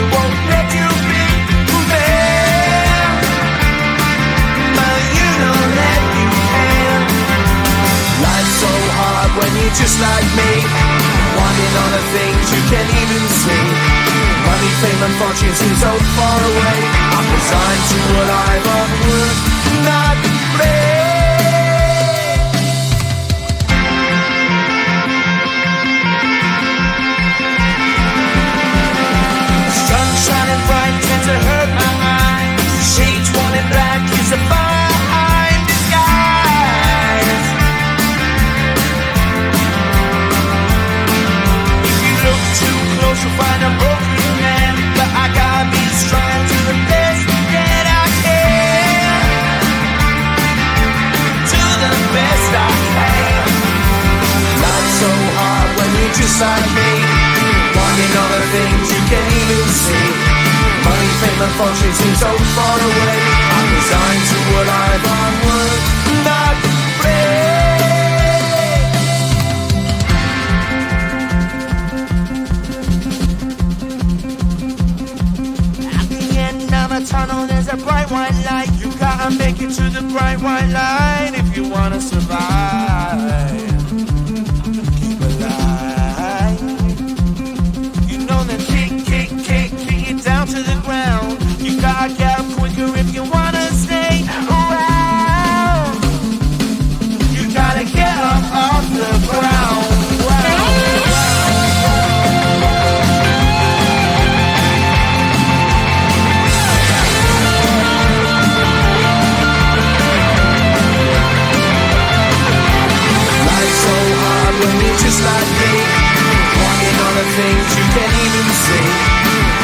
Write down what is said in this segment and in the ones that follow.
won't let you be man, but you know that you can. Life's so hard when you're just like me, wanting all the things you can't even see. Money, fame and fortune seem so far away. I'm resigned to what I've unworked, not play. Sun shining bright tends to hurt my mind. Shades worn in black is a fine disguise. If you look too close you'll find a broken man, but I gotta be strong to the best that I can. To the best I can. Life's so hard when you're just like me, wanting all the things you can't even see. Money, fame and fortune seem so far away. I'm resigned to what I've unworked, not at the end of a tunnel there's a bright white light. You gotta make it to the bright white light if you wanna survive. Keep alive. You know that kick it down to the ground. You gotta get up quicker if you wanna stay around. You gotta get up off the ground. Just like me, wanting all the things you can't even see.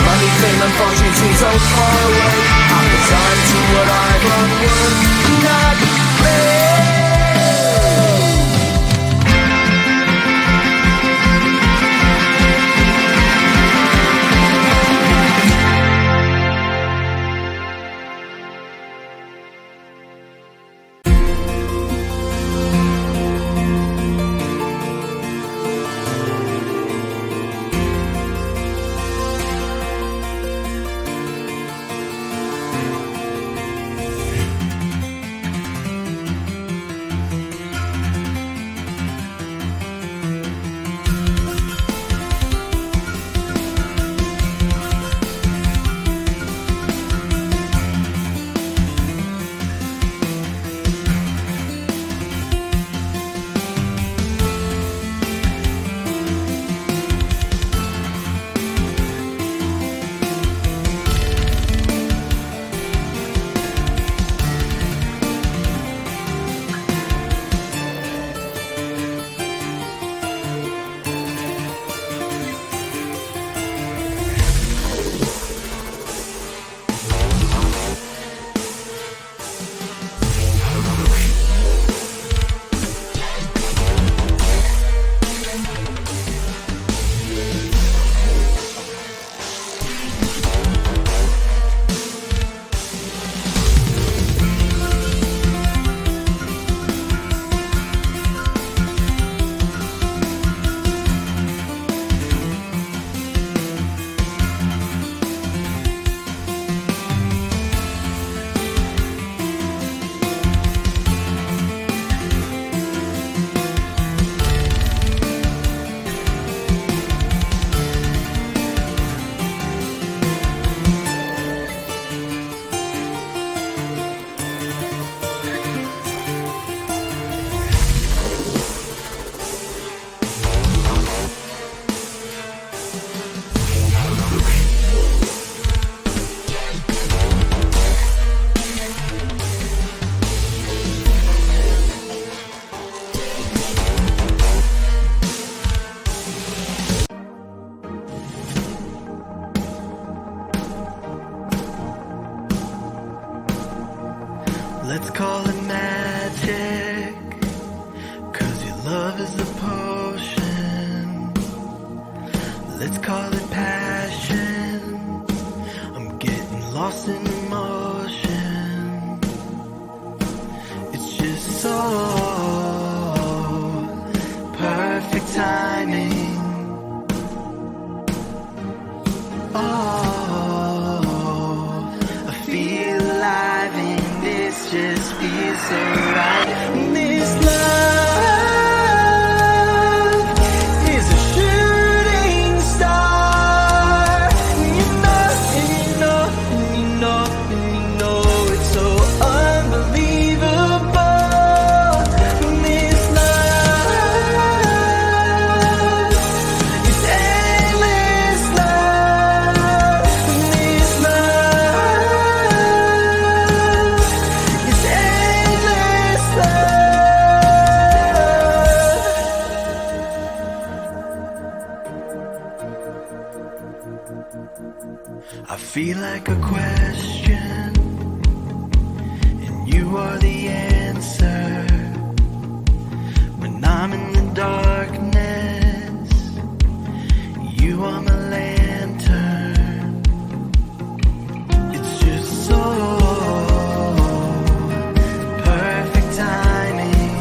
Money, fame and fortune seem so far away. I'm resigned to what I've unworked, not play. Let's call it magic, 'cause your love is a potion. Let's call it passion, I'm getting lost in emotion. It's just so perfect timing. Oh, so right. This love is a shooting star. You know, and you know, and you know, and you know it's so unbelievable. This love is endless love. This love is endless love. I feel like a question, and you are the answer. When I'm in the darkness, you are my lantern. It's just so perfect timing.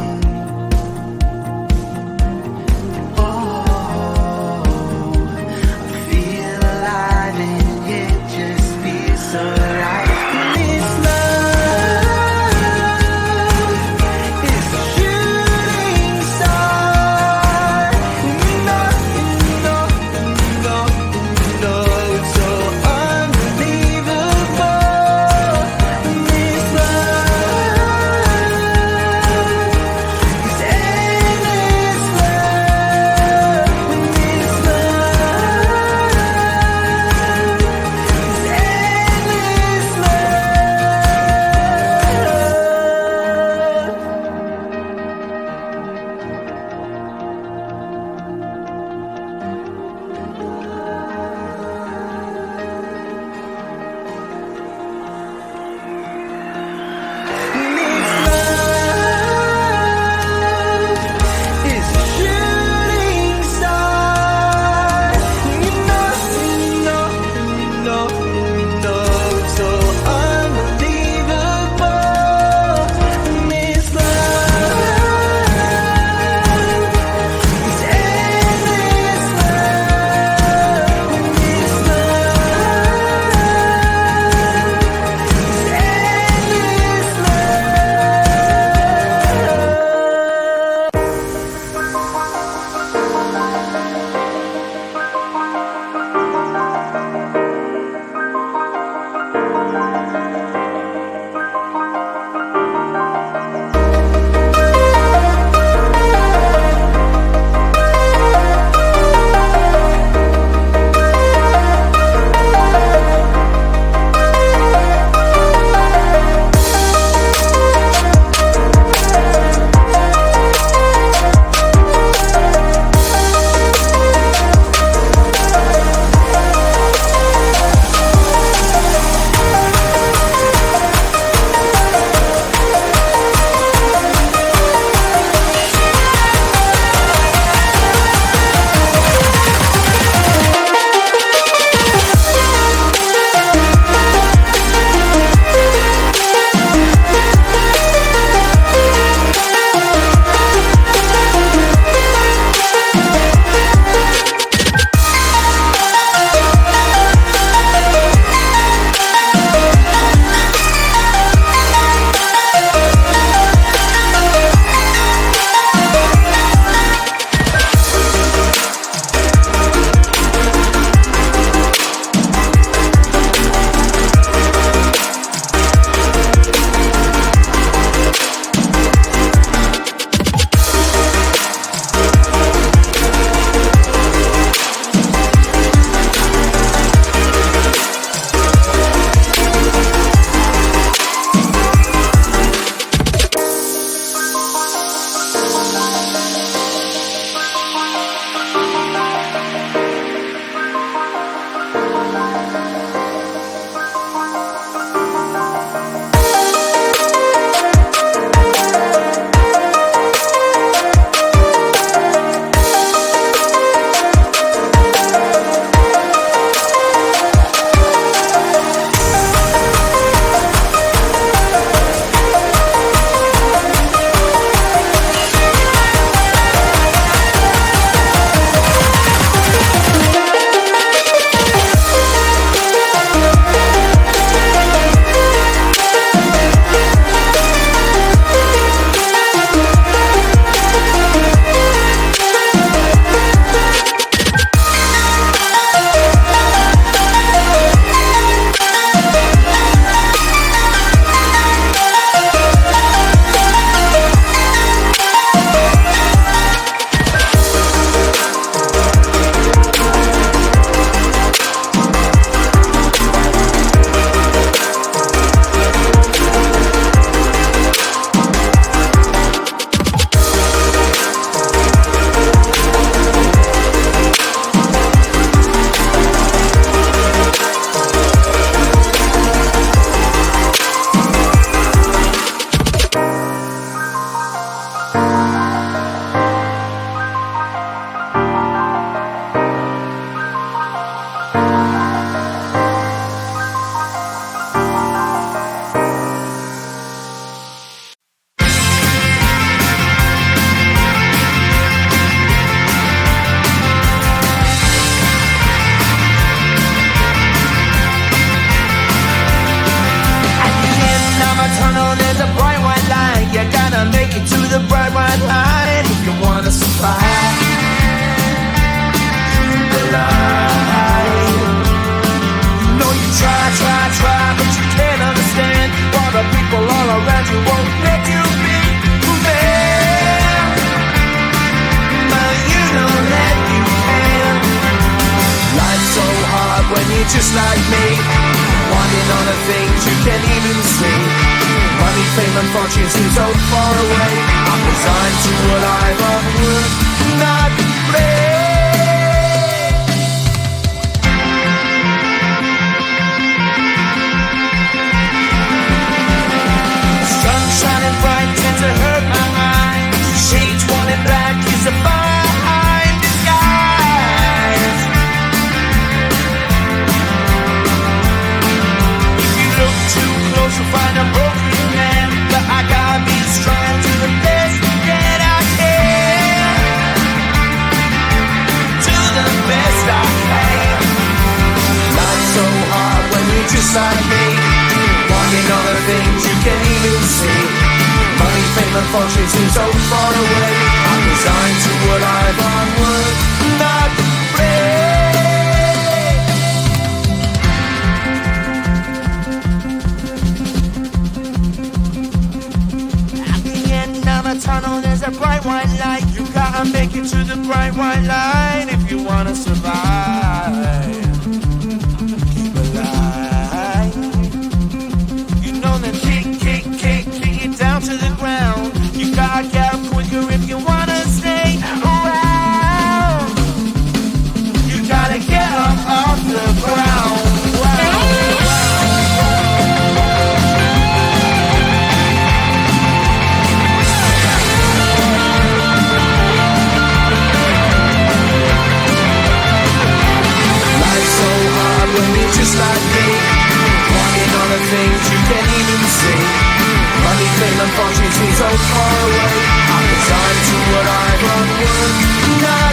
Oh, I feel alive and it just feels so right. This love is a shooting star. You know, you know, you know, you're just like me, wanting all the things you can't even see. Money, fame and fortune seem so far away. I'm resigned to what I've unworked, not play. Sun shining bright tends to hurt my mind. Shades worn in black is a fine disguise. If you look too close, you'll find a broken man. But I gotta be strong to the best that I can. To the best I can. Life's so hard when you're just like me, wanting all the things you can't even see. Money, fame and fortune seem so far away. I'm resigned to what I've unworked, not play. At the end of a tunnel there's a bright white light. You gotta make it to the bright white light if you wanna survive. Keep alive. You know that kick it down to the ground. You gotta get up quicker if you wanna stay around. You gotta get up off the ground. Life's so hard when you're just like me, wanting all the things you can't even see. Money, fame and fortune seem so far away. I'm resigned to what I've unworked.